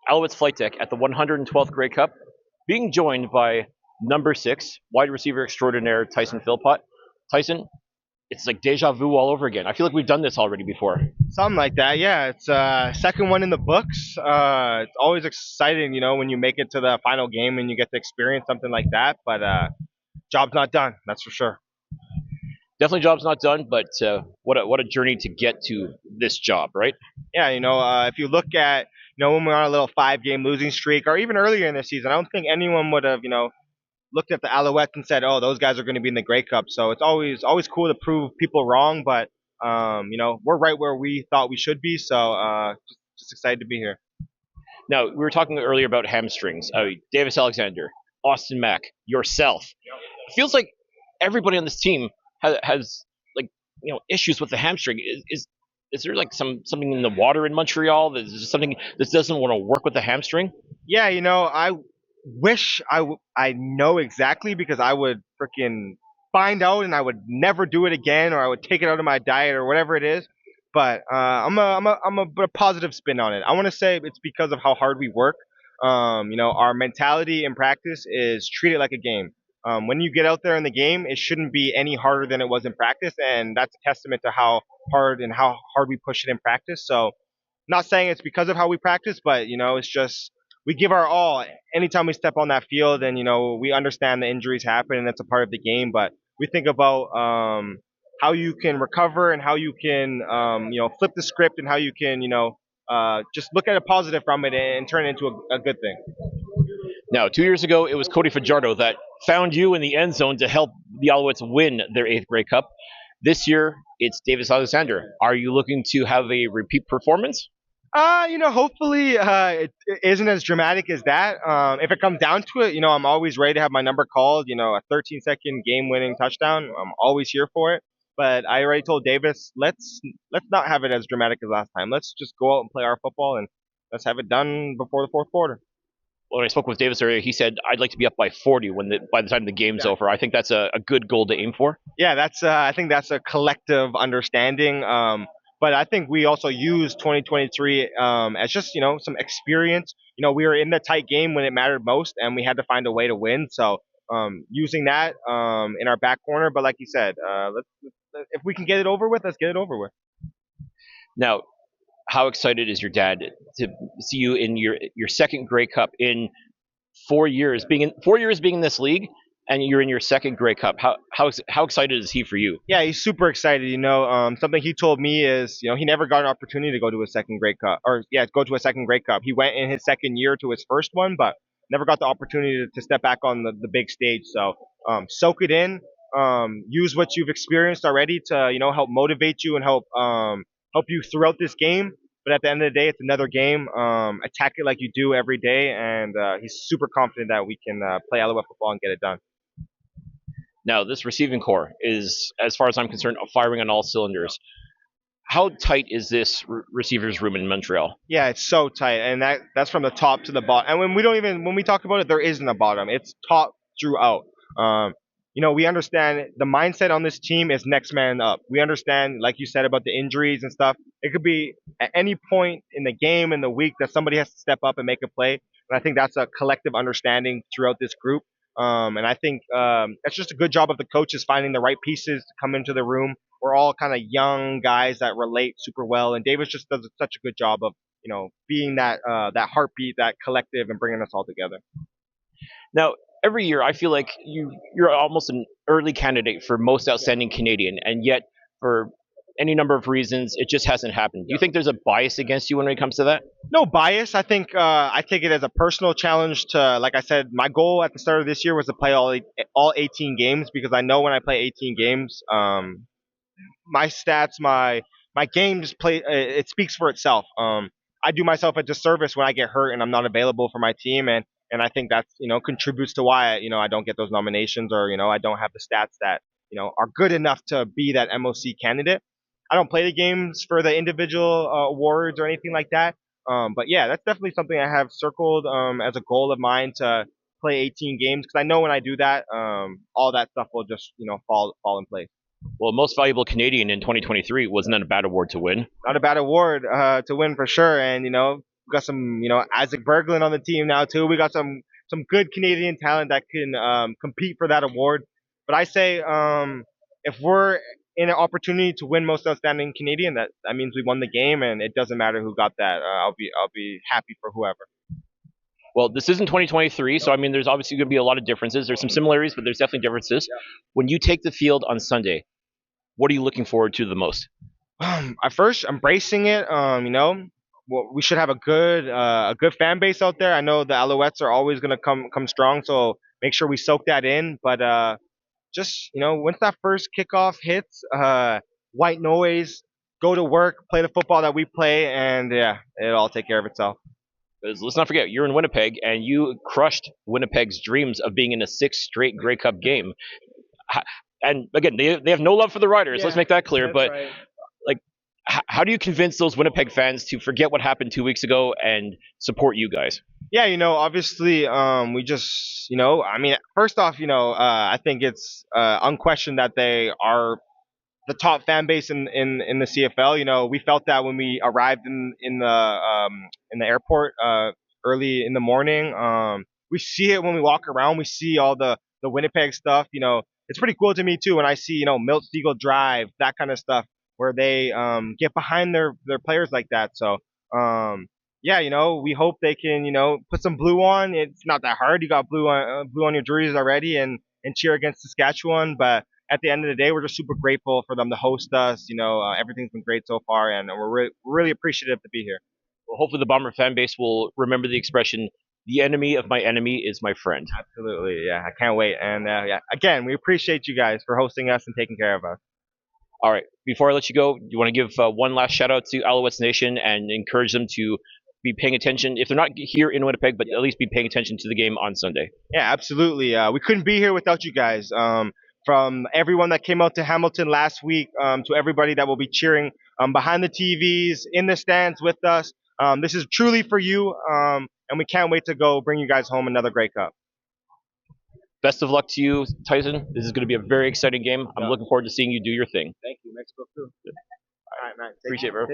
Alouettes Flightdeck at the 112th Grey Cup, being joined by number 6 wide receiver extraordinaire Tyson Philpot. Tyson, it's like deja vu all over again. I feel like we've done this already before. Something like that, yeah. It's second one in the books. It's always exciting, when you make it to the final game and you get to experience something like that. But job's not done, that's for sure. Definitely, job's not done, but what a journey to get to this job, right? Yeah, if you look at, when we're on a little 5-game losing streak, or even earlier in the season, I don't think anyone would have, looked at the Alouettes and said, "Oh, those guys are going to be in the Grey Cup." So it's always cool to prove people wrong, but we're right where we thought we should be. So just excited to be here. Now, we were talking earlier about hamstrings. Davis Alexander, Austin Mack, yourself. It feels like everybody on this team has like issues with the hamstring. Is there like something in the water in Montreal? Is there something that doesn't want to work with the hamstring? Yeah, I wish I know exactly, because I would freaking find out and I would never do it again, or I would take it out of my diet or whatever it is. But I'm a put a positive spin on it. I want to say it's because of how hard we work. Our mentality in practice is treat it like a game. When you get out there in the game, it shouldn't be any harder than it was in practice, and that's a testament to how hard we push it in practice. So, not saying it's because of how we practice, but it's just we give our all anytime we step on that field, and we understand the injuries happen and it's a part of the game, but we think about how you can recover and how you can flip the script, and how you can just look at a positive from it and turn it into a good thing. Now, 2 years ago, it was Cody Fajardo that found you in the end zone to help the Alouettes win their 8th Grey Cup. This year, it's Davis Alexander. Are you looking to have a repeat performance? Hopefully it isn't as dramatic as that. If it comes down to it, I'm always ready to have my number called. A 13-second game-winning touchdown. I'm always here for it. But I already told Davis, let's not have it as dramatic as last time. Let's just go out and play our football, and let's have it done before the fourth quarter. When I spoke with Davis earlier, he said I'd like to be up by 40 by the time the game's Yeah. over. I think that's a good goal to aim for. Yeah, that's I think that's a collective understanding. But I think we also use 2023 as just some experience. We were in the tight game when it mattered most, and we had to find a way to win. So using that in our back corner. But like you said, if we can get it over with, let's get it over with. Now, how excited is your dad to see you in your second Grey Cup in 4 years? Being in 4 years being in this league, and you're in your second Grey Cup. How excited is he for you? Yeah, he's super excited. Something he told me is, he never got an opportunity to go to a second Grey Cup, or yeah, go to a second Grey Cup. He went in his second year to his first one, but never got the opportunity to step back on the big stage. So soak it in. Use what you've experienced already to help motivate you and help you throughout this game. But at the end of the day, it's another game. Attack it like you do every day, and he's super confident that we can play Alouette football and get it done. Now, this receiving core is, as far as I'm concerned, firing on all cylinders. How tight is this receivers room in Montreal? Yeah, it's so tight, and that's from the top to the bottom. And when we talk about it, there isn't a bottom. It's top throughout. We understand the mindset on this team is next man up. We understand, like you said, about the injuries and stuff. It could be at any point in the game, in the week, that somebody has to step up and make a play. And I think that's a collective understanding throughout this group. And I think that's just a good job of the coaches finding the right pieces to come into the room. We're all kind of young guys that relate super well, and Davis just does such a good job of being that heartbeat, that collective, and bringing us all together. Now, every year I feel like you're almost an early candidate for most outstanding Canadian, and yet for any number of reasons it just hasn't happened. Do you think there's a bias against you when it comes to that? No bias. I think I take it as a personal challenge to, like I said, my goal at the start of this year was to play all 18 games, because I know when I play 18 games, my stats, my game just play. It speaks for itself. I do myself a disservice when I get hurt and I'm not available for my team, and I think that's contributes to why I don't get those nominations, or I don't have the stats that are good enough to be that MOC candidate. I don't play the games for the individual awards or anything like that. But yeah, that's definitely something I have circled as a goal of mine, to play 18 games, because I know when I do that, all that stuff will just fall in place. Well, most valuable Canadian in 2023 wasn't a bad award to win. Not a bad award to win for sure, and We got some, Isaac Berglund on the team now too. We got some good Canadian talent that can compete for that award. But I say, if we're in an opportunity to win Most Outstanding Canadian, that means we won the game, and it doesn't matter who got that. I'll be happy for whoever. Well, this isn't 2023, so I mean, there's obviously going to be a lot of differences. There's some similarities, but there's definitely differences. When you take the field on Sunday, what are you looking forward to the most? At first, embracing it. Well, we should have a good fan base out there. I know the Alouettes are always gonna come strong, so make sure we soak that in. But just once that first kickoff hits, white noise, go to work, play the football that we play, and yeah, it'll all take care of itself. Because let's not forget, you're in Winnipeg, and you crushed Winnipeg's dreams of being in a 6th straight Grey Cup game. And again, they have no love for the Riders. Let's make that clear. But right. like, how do you convince those Winnipeg fans to forget what happened 2 weeks ago and support you guys? Yeah, obviously, we just, I mean, first off, I think it's unquestioned that they are the top fan base in the CFL. We felt that when we arrived in the airport early in the morning. We see it when we walk around. We see all the Winnipeg stuff. It's pretty cool to me too when I see Milt Siegel Drive, that kind of stuff, where they get behind their players like that. So yeah, we hope they can put some blue on. It's not that hard. You got blue on your jerseys already, and cheer against Saskatchewan, but at the end of the day, we're just super grateful for them to host us. Everything's been great so far, and we're really appreciative to be here. Well, hopefully, the Bomber fan base will remember the expression, the enemy of my enemy is my friend. Absolutely, yeah. I can't wait. And yeah, again, we appreciate you guys for hosting us and taking care of us. All right, before I let you go, you want to give one last shout out to Alouettes Nation and encourage them to be paying attention, if they're not here in Winnipeg, but at least be paying attention to the game on Sunday. Yeah, absolutely. We couldn't be here without you guys. From everyone that came out to Hamilton last week, to everybody that will be cheering behind the TVs, in the stands with us. This is truly for you, and we can't wait to go bring you guys home another Grey Cup. Best of luck to you, Tyson. This is going to be a very exciting game. I'm looking forward to seeing you do your thing. Thank you. Mexico too. All right, man. Appreciate it, bro.